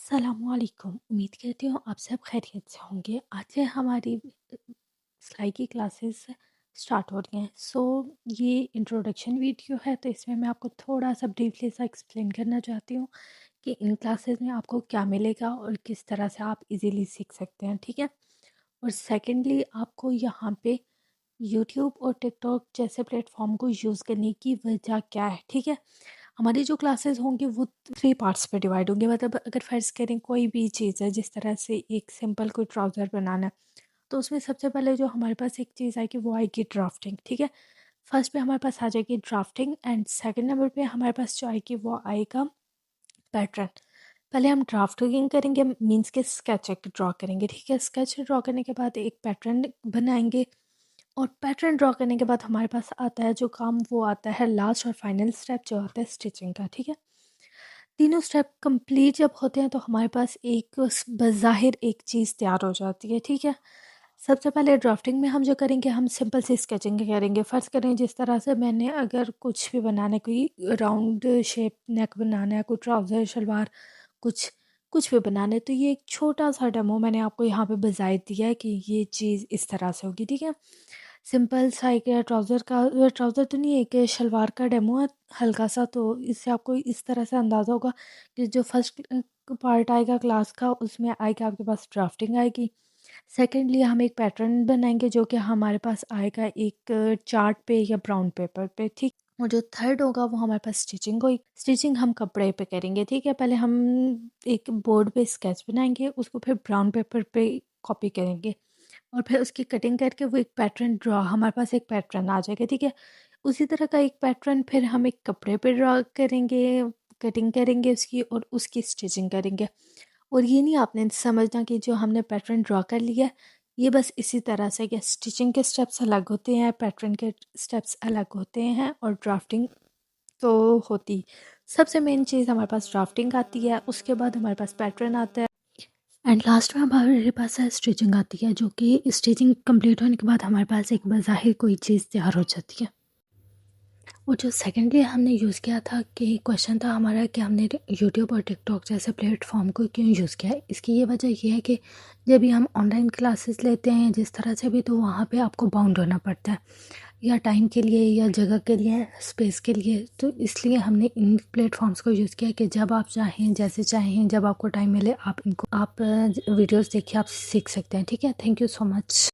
सलामुअलैकुम। उम्मीद करती हूँ आप सब खैरियत से होंगे। आज से हमारी सिलाई की क्लासेस स्टार्ट हो रही हैं। ये इंट्रोडक्शन वीडियो है, तो इसमें मैं आपको थोड़ा सा ब्रीफली सा एक्सप्लेन करना चाहती हूँ कि इन क्लासेस में आपको क्या मिलेगा और किस तरह से आप इजीली सीख सकते हैं, ठीक है। और सेकेंडली आपको यहाँ पे यूट्यूब और टिकटॉक जैसे प्लेटफॉर्म को यूज़ करने की वजह क्या है, ठीक है। हमारी जो क्लासेस होंगी वो 3 पार्ट्स पे डिवाइड होंगे। मतलब अगर फ़र्ज़ करें कोई भी चीज़ है, जिस तरह से एक सिंपल कोई ट्राउज़र बनाना है, तो उसमें सबसे पहले जो हमारे पास एक चीज़ आएगी वो आएगी ड्राफ्टिंग, ठीक है। फर्स्ट पे हमारे पास आ जाएगी ड्राफ्टिंग एंड सेकंड नंबर पे हमारे पास जो आएगी वो आएगा पैटर्न। पहले हम ड्राफ्टिंग करेंगे, मीन्स के स्केच एक ड्रॉ करेंगे, ठीक है। स्केच ड्रॉ करने के बाद एक पैटर्न बनाएंगे और पैटर्न ड्रॉ करने के बाद हमारे पास आता है जो काम, वो आता है लास्ट और फाइनल स्टेप जो आता है स्टिचिंग का, ठीक है। तीनों स्टेप कंप्लीट जब होते हैं तो हमारे पास एक बज़ाहिर एक चीज़ तैयार हो जाती है, ठीक है। सबसे पहले ड्राफ्टिंग में हम जो करेंगे, हम सिंपल सी स्केचिंग करेंगे। फ़र्ज़ करें जिस तरह से मैंने अगर कुछ भी बनाना है, कोई राउंड शेप नेक बनाना है, कोई ट्राउज़र शलवार, कुछ कुछ भी बनाना है, तो ये एक छोटा सा डेमो मैंने आपको यहाँ पे बज़ाहिर दिया है कि ये चीज़ इस तरह से होगी, ठीक है। सिंपल सा एक ट्राउज़र का, ट्राउज़र तो नहीं, एक शलवार का डेमो है हल्का सा, तो इससे आपको इस तरह से अंदाज़ा होगा कि जो फर्स्ट पार्ट आएगा क्लास का उसमें आएगा आपके पास ड्राफ्टिंग आएगी। सेकेंडली हम एक पैटर्न बनाएंगे जो कि हमारे पास आएगा एक चार्ट पे या ब्राउन पेपर पे, ठीक। और जो थर्ड होगा वो हमारे पास स्टिचिंग होगी। स्टिचिंग हम कपड़े पे करेंगे, ठीक है। पहले हम एक बोर्ड पे स्केच बनाएंगे, उसको फिर ब्राउन पेपर पे कॉपी करेंगे और फिर उसकी कटिंग करके वो एक पैटर्न ड्रॉ, हमारे पास एक पैटर्न आ जाएगा, ठीक है। उसी तरह का एक पैटर्न फिर हम एक कपड़े पे ड्रॉ करेंगे, कटिंग करेंगे उसकी और उसकी स्टिचिंग करेंगे। और ये नहीं आपने समझना कि जो हमने पैटर्न ड्रॉ कर लिया ये बस इसी तरह से, कि स्टिचिंग के स्टेप्स अलग होते हैं, पैटर्न के स्टेप्स अलग होते हैं और ड्राफ्टिंग तो होती। सबसे मेन चीज़ हमारे पास ड्राफ्टिंग आती है, उसके बाद हमारे पास पैटर्न आता है एंड लास्ट में हमारे पास है स्टिचिंग आती है, जो कि स्टिचिंग कंप्लीट होने के बाद हमारे पास एक बज़ाहिर कोई चीज़ तैयार हो जाती है। और जो सेकेंडली हमने यूज़ किया था कि क्वेश्चन था हमारा कि हमने यूट्यूब और टिकटॉक जैसे प्लेटफॉर्म को क्यों यूज़ किया है। इसकी ये वजह ये है कि जब भी हम ऑनलाइन क्लासेस लेते हैं जिस तरह से भी, तो वहाँ पे आपको बाउंड होना पड़ता है, या टाइम के लिए या जगह के लिए, स्पेस के लिए। तो इसलिए हमने इन प्लेटफॉर्म्स को यूज़ किया कि जब आप चाहें, जैसे चाहें, जब आपको टाइम मिले, आप वीडियोज़ देखिए, आप सीख सकते हैं, ठीक है। Thank you so much.